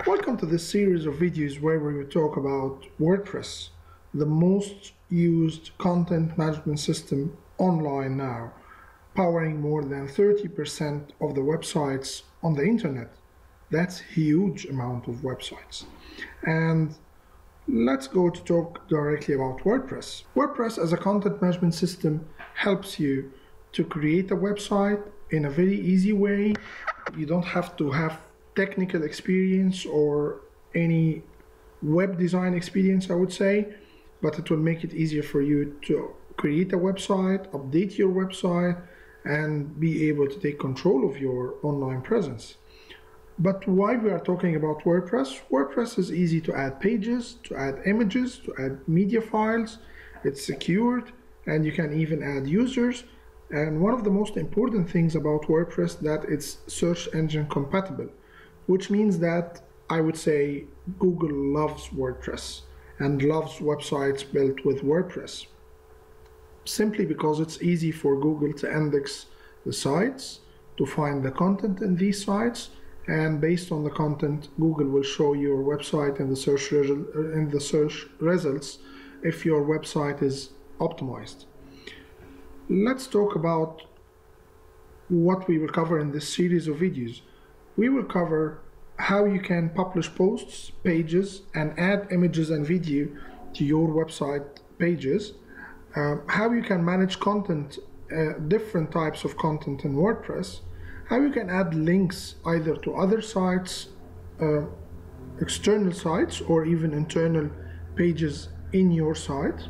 Welcome to this series of videos where we will talk about WordPress, the most used content management system online now, powering more than 30% of the websites on the internet. That's a huge amount of websites. And let's go to talk directly about WordPress. WordPress as a content management system helps you to create a website in a very easy way. You don't have to have technical experience or any web design experience, I would say, but it will make it easier for you to create a website, update your website, and be able to take control of your online presence. But why we are talking about WordPress? WordPress is easy to add pages, to add images, to add media files. It's secured, and you can even add users. And one of the most important things about WordPress that it's search engine compatible, which means that I would say Google loves WordPress and loves websites built with WordPress, simply because it's easy for Google to index the sites, to find the content in these sites, and based on the content, Google will show your website in the search results if your website is optimized. Let's talk about what we will cover in this series of videos. We will cover how you can publish posts, pages, and add images and video to your website pages, how you can manage content, different types of content in WordPress, how you can add links either to other sites, external sites, or even internal pages in your site,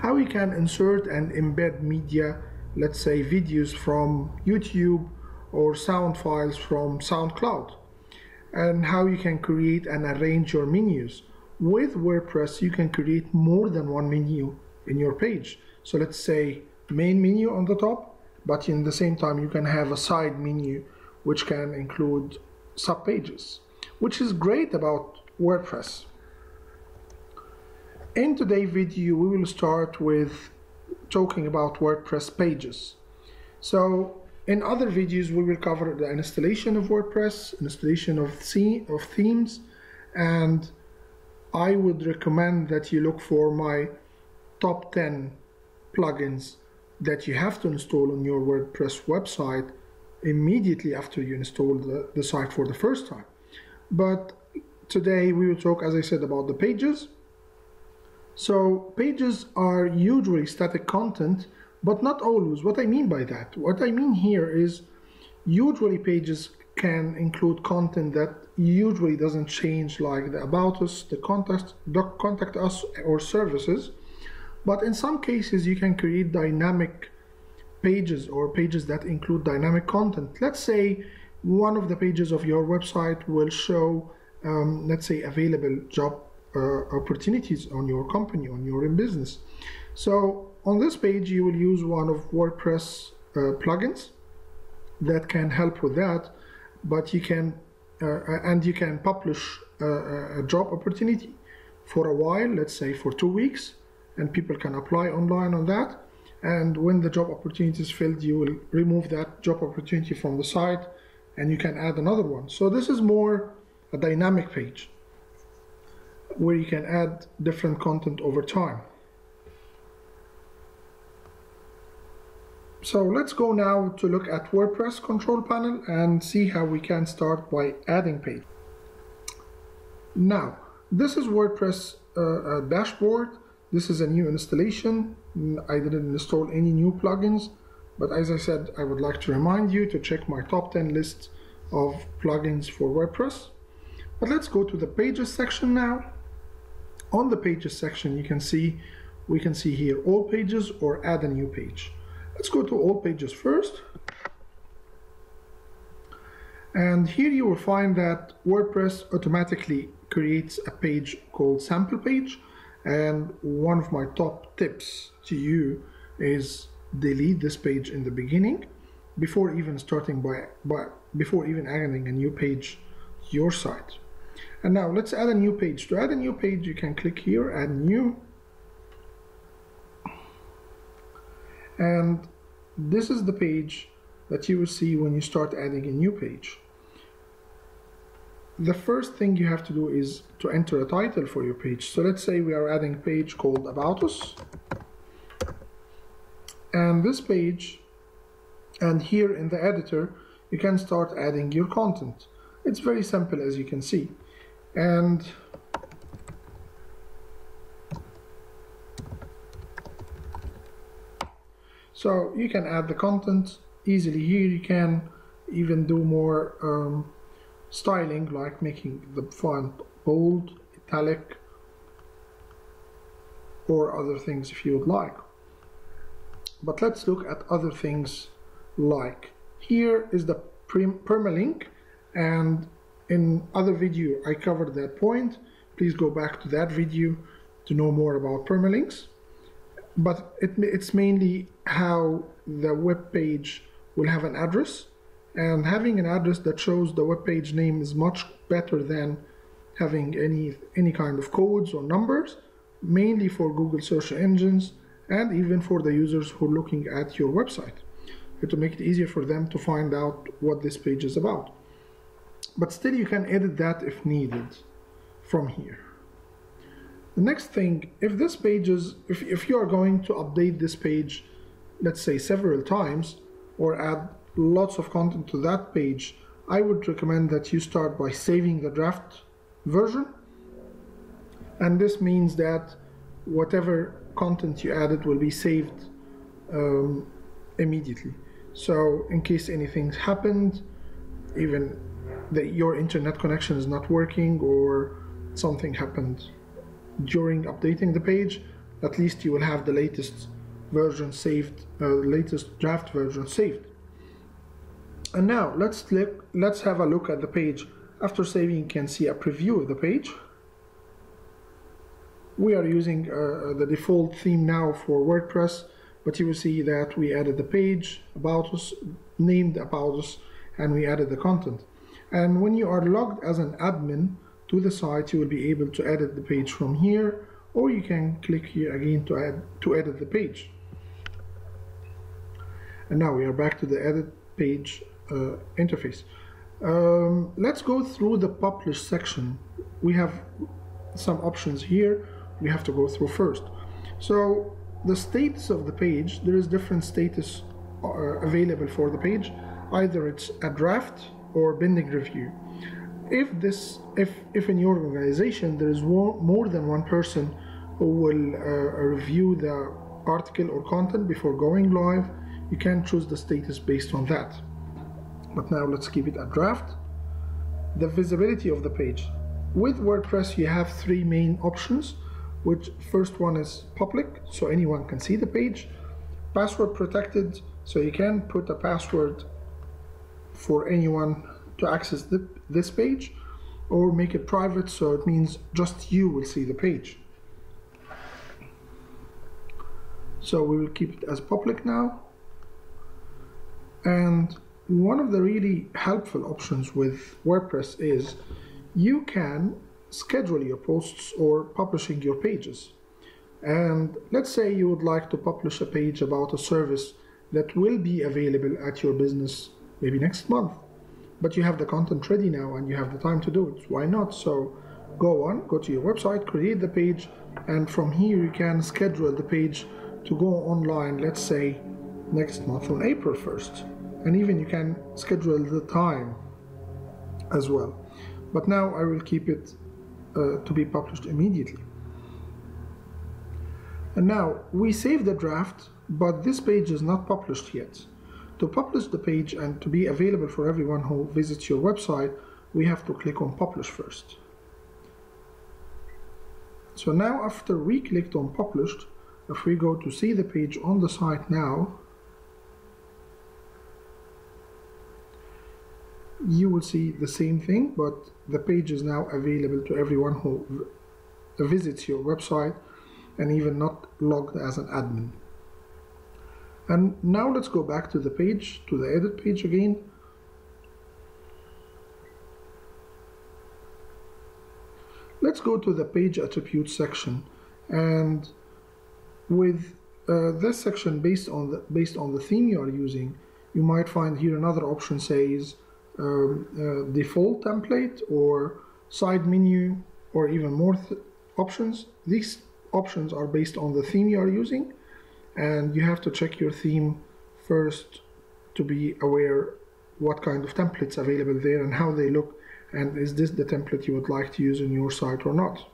how you can insert and embed media, let's say videos from YouTube or sound files from SoundCloud, and how you can create and arrange your menus. With WordPress, you can create more than one menu in your page. So let's say main menu on the top, but in the same time you can have a side menu which can include sub-pages, which is great about WordPress. In today's video, we will start with talking about WordPress pages. So in other videos, we will cover the installation of WordPress, installation of themes, and I would recommend that you look for my top 10 plugins that you have to install on your WordPress website immediately after you install the site for the first time. But today we will talk, as I said, about the pages. So pages are usually static content, but not always. What I mean by that? What I mean here is usually pages can include content that usually doesn't change, like the about us, the contact us, or services. But in some cases you can create dynamic pages or pages that include dynamic content. Let's say one of the pages of your website will show, let's say, available job opportunities on your company, on your business. So on this page, you will use one of WordPress plugins that can help with that, but you can publish a job opportunity for a while, let's say for 2 weeks, and people can apply online on that. And when the job opportunity is filled, you will remove that job opportunity from the site and you can add another one. So this is more a dynamic page where you can add different content over time. So let's go now to look at WordPress control panel and see how we can start by adding page. Now, this is WordPress dashboard. This is a new installation. I didn't install any new plugins, but as I said, I would like to remind you to check my top 10 list of plugins for WordPress. But let's go to the pages section now. On the pages section, we can see here all pages or add a new page. Let's go to all pages first. And here you will find that WordPress automatically creates a page called sample page. And one of my top tips to you is delete this page in the beginning before even starting before even adding a new page to your site. And now let's add a new page. To add a new page, you can click here, add new. And this is the page that you will see when you start adding a new page. the first thing you have to do is to enter a title for your page. So let's say we are adding a page called About Us, and this page, and here in the editor you can start adding your content. It's very simple, as you can see. And so you can add the content easily here. You can even do more styling, like making the font bold, italic, or other things if you would like. But let's look at other things. Like here is the permalink, and in other video I covered that point. Please go back to that video to know more about permalinks. But it's mainly how the web page will have an address, and having an address that shows the web page name is much better than having any kind of codes or numbers, mainly for Google search engines and even for the users who are looking at your website, to make it easier for them to find out what this page is about. But still you can edit that if needed from here. The next thing, if this page is, if you are going to update this page, let's say several times, or add lots of content to that page, I would recommend that you start by saving the draft version. And this means that whatever content you added will be saved immediately. So in case anything happened, even that your internet connection is not working or something happened during updating the page, at least you will have the latest version saved, latest draft version saved. And now let's have a look at the page. After saving, you can see a preview of the page. We are using the default theme now for WordPress, but you will see that we added the page, About Us, named About Us, and we added the content. And when you are logged as an admin to the site, you will be able to edit the page from here, or you can click here again to edit the page. And now we are back to the edit page interface. Let's go through the publish section. We have some options here we have to go through first. So the status of the page, there is different status available for the page. Either it's a draft or pending review. If in your organization there is more than one person who will review the article or content before going live, you can choose the status based on that. But now let's keep it a draft. The visibility of the page. With WordPress you have three main options, which first one is public, so anyone can see the page. Password protected, so you can put a password for anyone to access this page, or make it private, so it means just you will see the page. So we will keep it as public now. And one of the really helpful options with WordPress is you can schedule your posts or publishing your pages. And let's say you would like to publish a page about a service that will be available at your business maybe next month, but you have the content ready now and you have the time to do it. Why not? So go to your website, create the page, and from here you can schedule the page to go online, let's say next month on April 1st. And even you can schedule the time as well. But now I will keep it to be published immediately. And now we save the draft, but this page is not published yet. To publish the page and to be available for everyone who visits your website, we have to click on publish first. So now after we clicked on published, if we go to see the page on the site now, you will see the same thing, but the page is now available to everyone who visits your website and even not logged as an admin. And now let's go back to the page, to the edit page again. Let's go to the page attributes section, and with this section based on the theme you are using, you might find here another option says default template or side menu or even more options. These options are based on the theme you are using, and you have to check your theme first to be aware what kind of templates available there and how they look, and is this the template you would like to use in your site or not.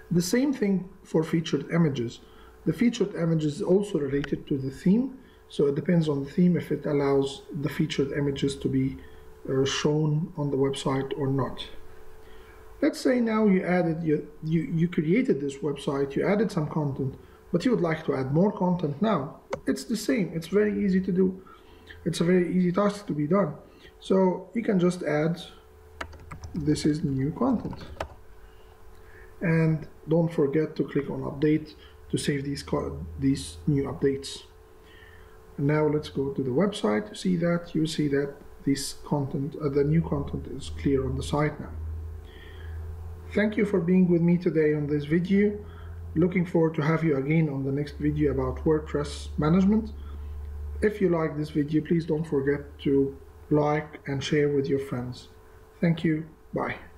The same thing for featured images. The featured image is also related to the theme, so it depends on the theme if it allows the featured images to be shown on the website or not. Let's say now you created this website, you added some content, but you would like to add more content now. It's the same, it's very easy to do. It's a very easy task to be done. So you can just add, this is new content. And don't forget to click on update to save these new updates. And now let's go to the website to see that. You see that this content, the new content is clear on the site now. Thank you for being with me today on this video. Looking forward to have you again on the next video about WordPress management. If you like this video, please don't forget to like and share with your friends. Thank you. Bye.